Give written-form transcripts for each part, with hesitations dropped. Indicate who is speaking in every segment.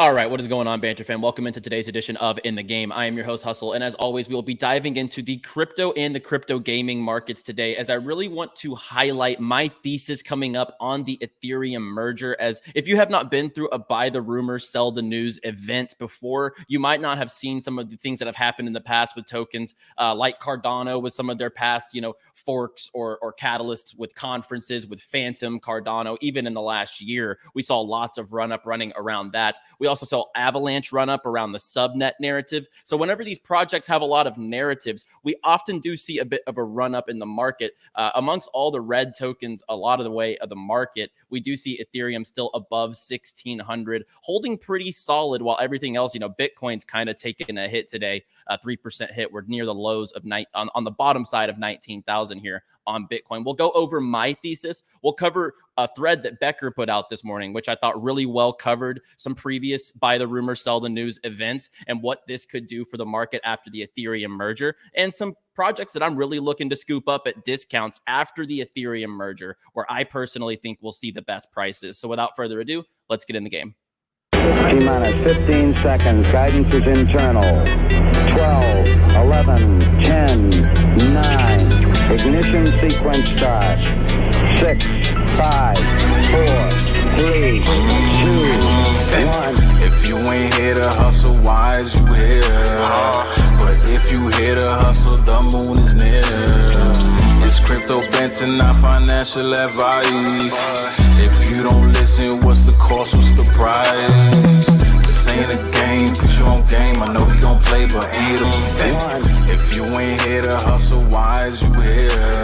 Speaker 1: All right, what is going on, Banter fam? Welcome into today's edition of In the Game. I am your host, Hustle, and as always, we will be diving into the crypto and the crypto gaming markets today, as I really want to highlight my thesis coming up on the Ethereum merger. As if you have not been through a buy the rumor, sell the news event before, you might not have seen some of the things that have happened in the past with tokens, like Cardano with some of their past, forks or catalysts with conferences, with Phantom, Cardano. Even in the last year, we saw lots of run-up running around that. We also saw Avalanche run up around the subnet narrative. So whenever these projects have a lot of narratives, we often do see a bit of a run up in the market. Amongst all the red tokens, a lot of the way of the market, we do see Ethereum still above 1,600, holding pretty solid, while everything else, Bitcoin's kind of taking a hit today, a 3% hit. We're near the lows of on the bottom side of 19,000 here on Bitcoin. We'll go over my thesis. We'll cover a thread that Becker put out this morning, which I thought really well covered some previous buy the rumor, sell the news events and what this could do for the market after the Ethereum merger, and some projects that I'm really looking to scoop up at discounts after the Ethereum merger, where I personally think we'll see the best prices. So without further ado, let's get in the game.
Speaker 2: T-minus 15 seconds. Guidance is internal. 12, 11, 10, 9. Ignition sequence start. 6, 5, 4, 3, 2, 1.
Speaker 3: If you ain't here to hustle, why is you here? But if you here to hustle, the moon is near. It's crypto Banter, not financial advice. If you don't listen, what's the cost, what's the price? This ain't a game, put you on game. I know you don't play, but ain't a percent. If you ain't here to hustle, why is you here?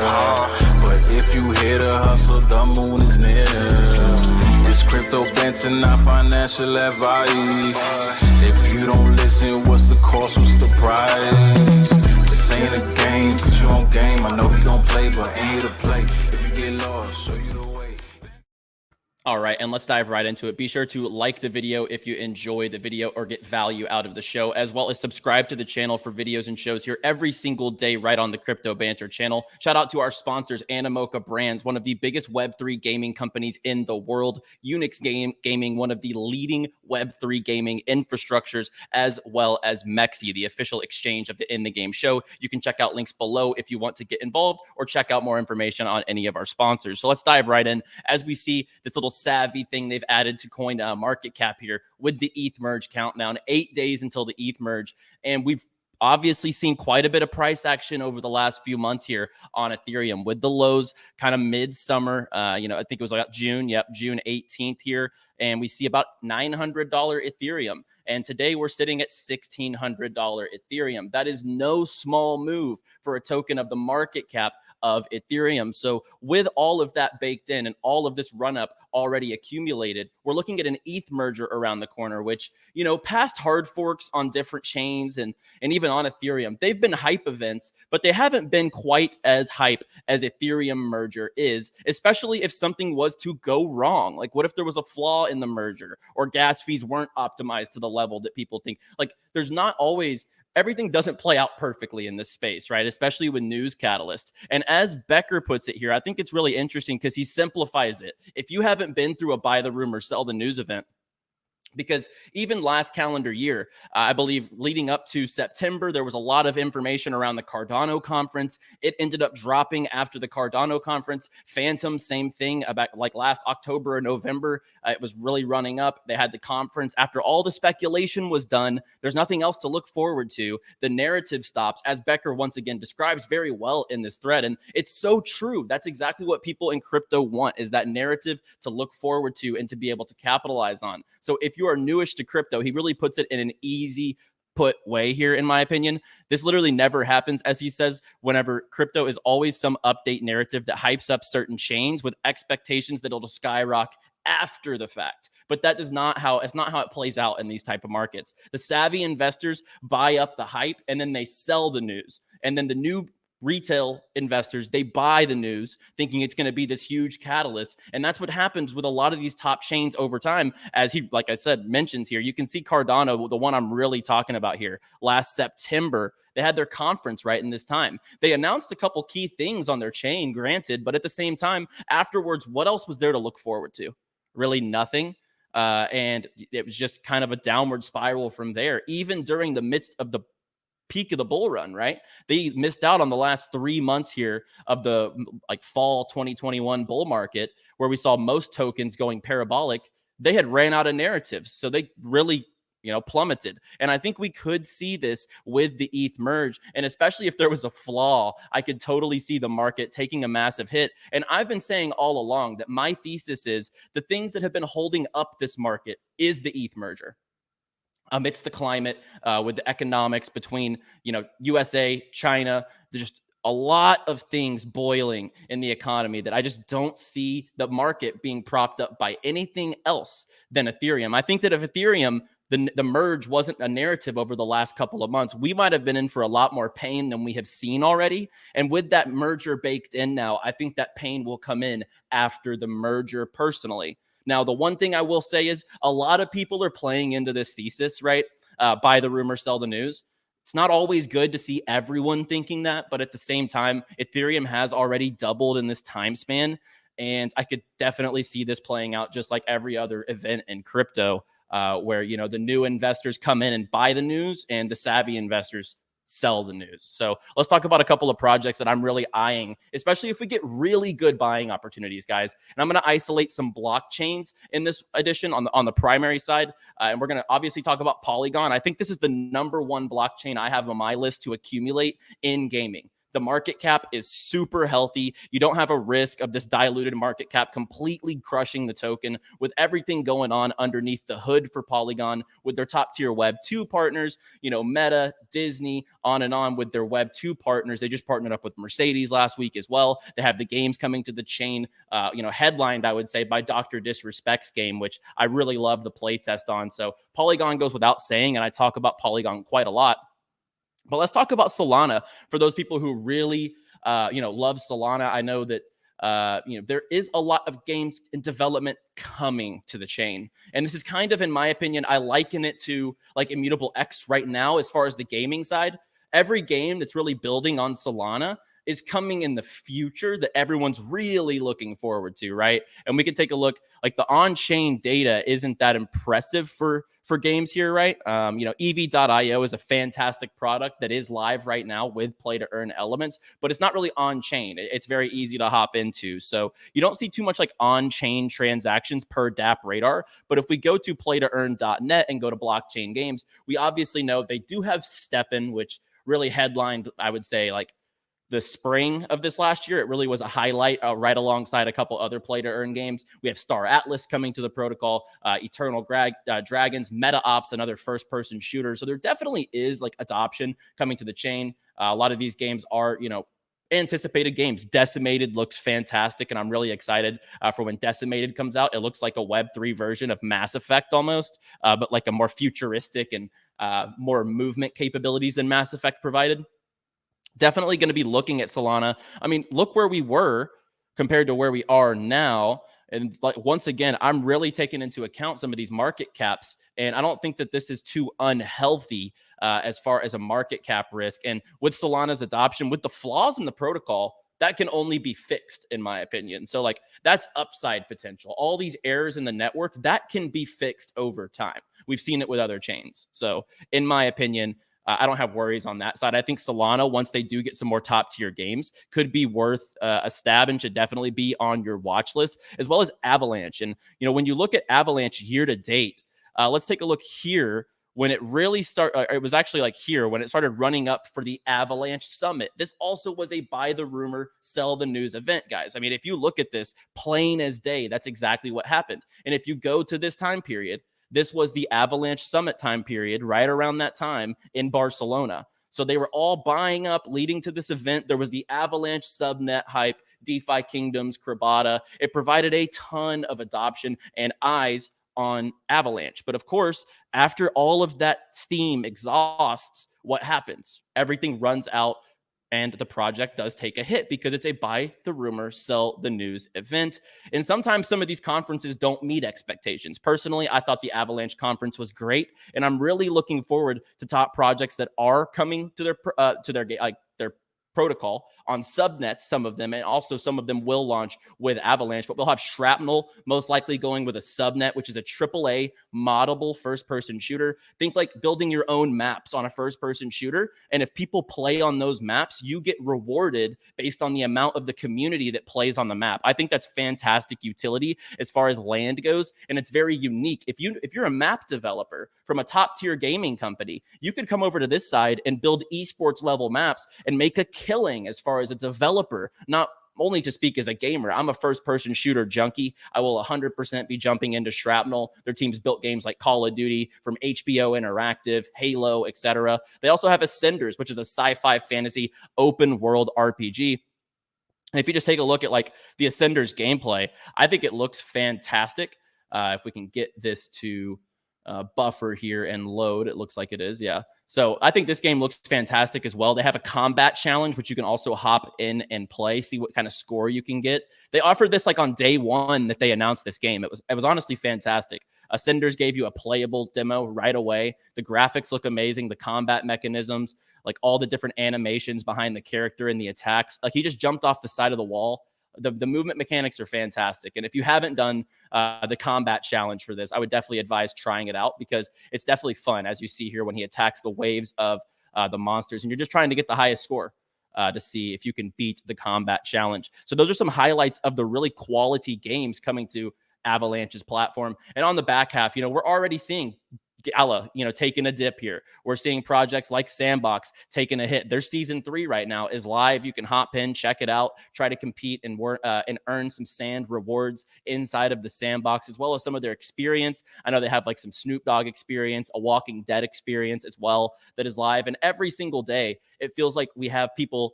Speaker 3: But if you here to hustle, the moon is near. It's crypto Banter, not financial advice. If you don't listen, what's the cost, what's the price? This ain't a game, put you on game. I know you don't play, but ain't a play. If you get lost, show you the way.
Speaker 1: All right, and let's dive right into it. Be sure to like the video if you enjoy the video or get value out of the show, as well as subscribe to the channel for videos and shows here every single day right on the Crypto Banter channel. Shout out to our sponsors, Animoca Brands, one of the biggest Web3 gaming companies in the world, Unix Gaming, one of the leading Web3 gaming infrastructures, as well as MEXC, the official exchange of the In the Game show. You can check out links below if you want to get involved or check out more information on any of our sponsors. So let's dive right in as we see this little savvy thing they've added to coin market cap here with the ETH merge countdown. 8 days until the ETH merge, and we've obviously seen quite a bit of price action over the last few months here on Ethereum, with the lows kind of mid-summer. I think it was like June 18th here, and we see about $900 Ethereum. And today we're sitting at $1,600 Ethereum. That is no small move for a token of the market cap of Ethereum. So with all of that baked in and all of this run up already accumulated, we're looking at an ETH merger around the corner, which, past hard forks on different chains and even on Ethereum, they've been hype events, but they haven't been quite as hype as Ethereum merger is, especially if something was to go wrong. Like, what if there was a flaw in the merger, or gas fees weren't optimized to the level that people think? Like, there's not always, everything doesn't play out perfectly in this space, right? Especially with news catalysts. And as Becker puts it here, I think it's really interesting because he simplifies it. If you haven't been through a buy the rumor, sell the news event, because even last calendar year, I believe leading up to September, there was a lot of information around the Cardano conference. It ended up dropping after the Cardano conference. Phantom, same thing, about like last October or November. It was really running up. They had the conference. After all the speculation was done, there's nothing else to look forward to. The narrative stops, as Becker once again describes very well in this thread. And it's so true. That's exactly what people in crypto want, is that narrative to look forward to and to be able to capitalize on. So if you are newish to crypto, he really puts it in an easy put way here, in my opinion. This literally never happens, as he says. Whenever crypto is always some update narrative that hypes up certain chains with expectations that it'll skyrocket after the fact. But that does not how it's not how it plays out in these type of markets. The savvy investors buy up the hype and then they sell the news. And then the new retail investors, they buy the news thinking it's going to be this huge catalyst. And that's what happens with a lot of these top chains over time. As he, like I said, mentions here, you can see Cardano, the one I'm really talking about here, last September, they had their conference right in this time. They announced a couple key things on their chain, granted, but at the same time, afterwards, what else was there to look forward to? Really nothing. And it was just kind of a downward spiral from there, even during the midst of the peak of the bull run, right? They missed out on the last 3 months here of the like fall 2021 bull market, where we saw most tokens going parabolic. They had ran out of narratives. So they really, plummeted. And I think we could see this with the ETH merge. And especially if there was a flaw, I could totally see the market taking a massive hit. And I've been saying all along that my thesis is the things that have been holding up this market is the ETH merger. Amidst the climate, with the economics between, USA, China, there's just a lot of things boiling in the economy that I just don't see the market being propped up by anything else than Ethereum. I think that if Ethereum, the merge wasn't a narrative over the last couple of months, we might have been in for a lot more pain than we have seen already. And with that merger baked in now, I think that pain will come in after the merger personally. Now, the one thing I will say is a lot of people are playing into this thesis, right? Buy the rumor, sell the news. It's not always good to see everyone thinking that, but at the same time, Ethereum has already doubled in this time span. And I could definitely see this playing out just like every other event in crypto, where, the new investors come in and buy the news and the savvy investors sell the news. So let's talk about a couple of projects that I'm really eyeing, especially if we get really good buying opportunities, guys. And I'm going to isolate some blockchains in this edition on the primary side. And we're going to obviously talk about Polygon. I think this is the #1 blockchain I have on my list to accumulate in gaming. The market cap is super healthy. You don't have a risk of this diluted market cap completely crushing the token, with everything going on underneath the hood for Polygon with their top tier Web 2 partners, Meta, Disney, on and on with their Web 2 partners. They just partnered up with Mercedes last week as well. They have the games coming to the chain, headlined, I would say, by Dr. Disrespect's game, which I really love the playtest on. So Polygon goes without saying, and I talk about Polygon quite a lot. But let's talk about Solana for those people who really, love Solana. I know that, there is a lot of games in development coming to the chain. And this is kind of, in my opinion, I liken it to like Immutable X right now as far as the gaming side. Every game that's really building on Solana is coming in the future that everyone's really looking forward to, right? And we can take a look, like the on-chain data isn't that impressive for games here, right? EV.io is a fantastic product that is live right now with play-to-earn elements, but it's not really on-chain. It's very easy to hop into. So you don't see too much like on-chain transactions per DApp radar. But if we go to play-to-earn.net and go to blockchain games, we obviously know they do have STEPN, which really headlined, I would say, like the spring of this last year. It really was a highlight right alongside a couple other play-to-earn games. We have Star Atlas coming to the protocol, Eternal Dragons, Meta Ops, another first-person shooter. So there definitely is like adoption coming to the chain. A lot of these games are, anticipated games. Decimated looks fantastic, and I'm really excited for when Decimated comes out. It looks like a Web3 version of Mass Effect almost, but like a more futuristic and more movement capabilities than Mass Effect provided. Definitely going to be looking at Solana. I mean, look where we were compared to where we are now. And like, once again, I'm really taking into account some of these market caps. And I don't think that this is too unhealthy as far as a market cap risk. And with Solana's adoption, with the flaws in the protocol, that can only be fixed, in my opinion. So like, that's upside potential. All these errors in the network, that can be fixed over time. We've seen it with other chains. So in my opinion, I don't have worries on that side. I think Solana, once they do get some more top tier games, could be worth a stab and should definitely be on your watch list, as well as Avalanche. And, when you look at Avalanche year to date, let's take a look here. When it really started, it was actually like here when it started running up for the Avalanche Summit. This also was a buy the rumor, sell the news event, guys. I mean, if you look at this plain as day, that's exactly what happened. And if you go to this time period, this was the Avalanche Summit time period, right around that time in Barcelona. So they were all buying up leading to this event. There was the Avalanche subnet hype, DeFi Kingdoms, Krabata. It provided a ton of adoption and eyes on Avalanche. But of course, after all of that steam exhausts, what happens? Everything runs out and the project does take a hit because it's a buy the rumor, sell the news event. And sometimes some of these conferences don't meet expectations. Personally, I thought the Avalanche conference was great, and I'm really looking forward to top projects that are coming to their protocol on subnets, some of them, and also some of them will launch with Avalanche, but we'll have Shrapnel most likely going with a subnet, which is a AAA moddable first-person shooter. Think like building your own maps on a first-person shooter, and if people play on those maps, you get rewarded based on the amount of the community that plays on the map. I think that's fantastic utility as far as land goes, and it's very unique. If you're a map developer from a top-tier gaming company, you could come over to this side and build esports level maps and make a killing as far as a developer, not only to speak as a gamer. I'm a first-person shooter junkie. I will 100% be jumping into Shrapnel. Their team's built games like Call of Duty from HBO Interactive, Halo, etc. They also have Ascenders, which is a sci-fi fantasy open world RPG. And if you just take a look at like the Ascenders gameplay, I think it looks fantastic. If we can get this to buffer here and load, it looks like it is. Yeah. So I think this game looks fantastic as well. They have a combat challenge, which you can also hop in and play, see what kind of score you can get. They offered this like on day one that they announced this game. It was honestly fantastic. Ascenders gave you a playable demo right away. The graphics look amazing. The combat mechanisms, like all the different animations behind the character and the attacks. Like he just jumped off the side of the wall. The movement mechanics are fantastic. And if you haven't done the combat challenge for this, I would definitely advise trying it out because it's definitely fun, as you see here when he attacks the waves of the monsters. And you're just trying to get the highest score to see if you can beat the combat challenge. So those are some highlights of the really quality games coming to Avalanche's platform. And on the back half, we're already seeing Gala, taking a dip here. We're seeing projects like Sandbox taking a hit. Their season 3 right now is live. You can hop in, check it out, try to compete and earn some sand rewards inside of the Sandbox, as well as some of their experience. I know they have like some Snoop Dogg experience, a Walking Dead experience as well that is live. And every single day, it feels like we have people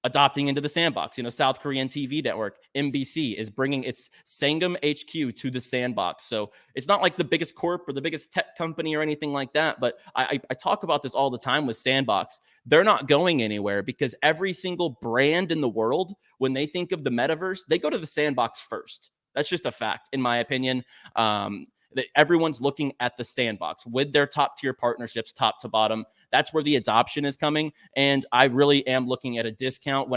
Speaker 1: adopting into the Sandbox. South Korean TV network, MBC, is bringing its Sangam HQ to the Sandbox. So it's not like the biggest corp or the biggest tech company or anything like that. But I talk about this all the time with Sandbox. They're not going anywhere because every single brand in the world, when they think of the metaverse, they go to the Sandbox first. That's just a fact, in my opinion. That everyone's looking at the Sandbox with their top tier partnerships, top to bottom. That's where the adoption is coming. And I really am looking at a discount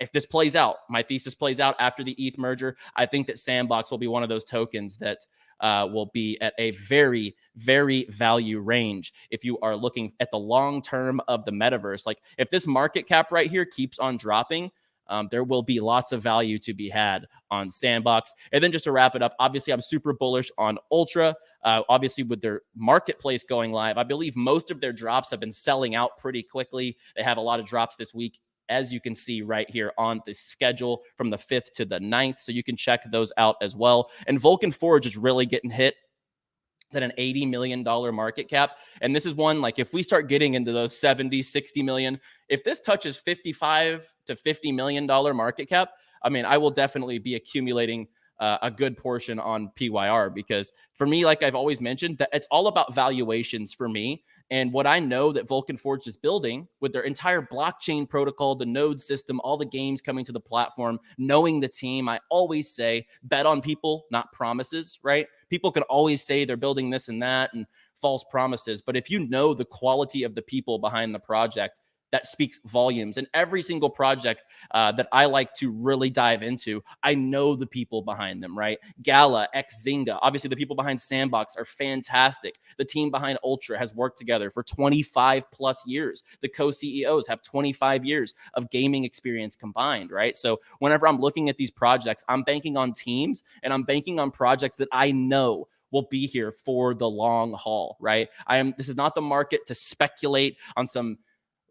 Speaker 1: if this plays out, my thesis plays out after the ETH merger. I think that Sandbox will be one of those tokens that will be at a very, very value range. If you are looking at the long term of the metaverse, like if this market cap right here keeps on dropping, there will be lots of value to be had on Sandbox. And then just to wrap it up, obviously, I'm super bullish on Ultra. Obviously, with their marketplace going live, I believe most of their drops have been selling out pretty quickly. They have a lot of drops this week, as you can see right here on the schedule from the 5th to the 9th. So you can check those out as well. And Vulcan Forge is really getting hit. It's at an $80 million market cap. And this is one, like if we start getting into those 70, 60 million, if this touches $55 to $50 million market cap, I mean, I will definitely be accumulating a good portion on PYR because for me, like I've always mentioned, that it's all about valuations for me. And what I know that Vulcan Forge is building with their entire blockchain protocol, the node system, all the games coming to the platform, knowing the team, I always say bet on people, not promises, right? People can always say they're building this and that and false promises. But if you know the quality of the people behind the project, that speaks volumes. And every single project that I like to really dive into, I know the people behind them, right? Gala, Zynga, obviously the people behind Sandbox are fantastic. The team behind Ultra has worked together for 25 plus years. The co-CEOs have 25 years of gaming experience combined, right? So whenever I'm looking at these projects, I'm banking on teams and I'm banking on projects that I know will be here for the long haul, right? This is not the market to speculate on some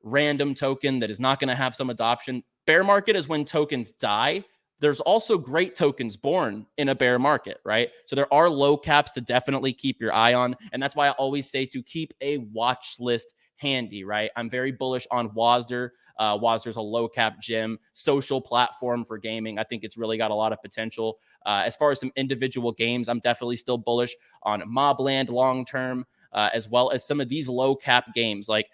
Speaker 1: random token that is not going to have some adoption. Bear market is when tokens die. There's also great tokens born in a bear market, right? So there are low caps to definitely keep your eye on. And that's why I always say to keep a watch list handy, right? I'm very bullish on WASDR. WASDR's a low cap gem, social platform for gaming. I think it's really got a lot of potential. As far as some individual games, I'm definitely still bullish on Mobland long-term, as well as some of these low cap games. Like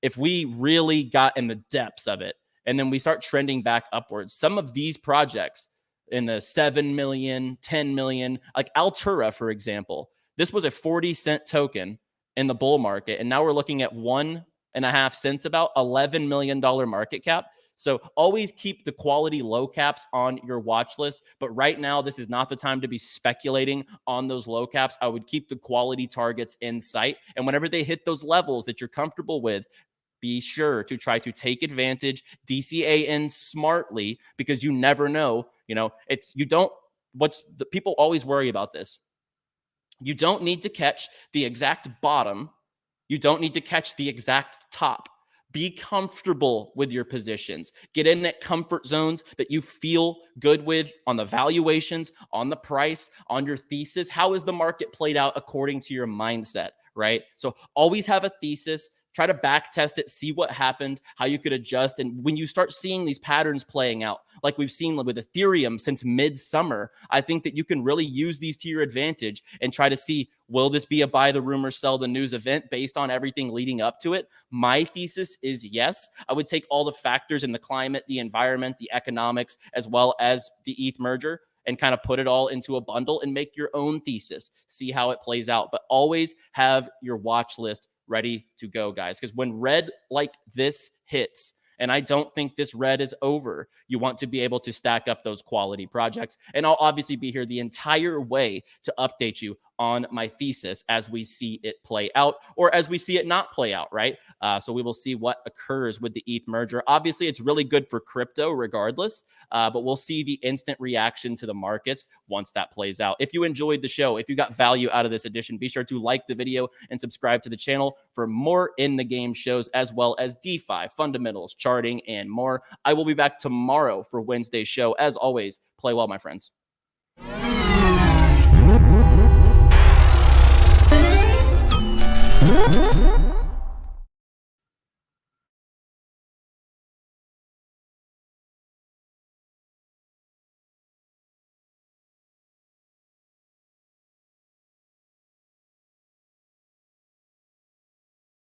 Speaker 1: if we really got in the depths of it and then we start trending back upwards, some of these projects in the 7 million, 10 million, like Altura, for example, this was a 40-cent token in the bull market. And now we're looking at 1 cents, about $11 million market cap. So always keep the quality low caps on your watch list. But right now, this is not the time to be speculating on those low caps. I would keep the quality targets in sight. And whenever they hit those levels that you're comfortable with, be sure to try to take advantage, DCA in smartly, because you never know. People always worry about this. You don't need to catch the exact bottom. You don't need to catch the exact top. Be comfortable with your positions. Get in at comfort zones that you feel good with on the valuations, on the price, on your thesis. How is the market played out according to your mindset, right? So always have a thesis. Try to back test it, see what happened, how you could adjust. And when you start seeing these patterns playing out, like we've seen with Ethereum since midsummer, I think that you can really use these to your advantage and try to see, will this be a buy the rumor, sell the news event based on everything leading up to it? My thesis is yes. I would take all the factors in the climate, the environment, the economics, as well as the ETH merger, and kind of put it all into a bundle and make your own thesis, see how it plays out. But always have your watch list ready to go, guys, because when red like this hits, and I don't think this red is over, you want to be able to stack up those quality projects. And I'll obviously be here the entire way to update you on my thesis as we see it play out, or as we see it not play out, right? So we will see what occurs with the ETH merger. Obviously, it's really good for crypto regardless, but we'll see the instant reaction to the markets once that plays out. If you enjoyed the show, if you got value out of this edition, be sure to like the video and subscribe to the channel for more in the game shows, as well as DeFi, fundamentals, charting, and more. I will be back tomorrow for Wednesday's show. As always, play well, my friends.
Speaker 4: Mm-hmm.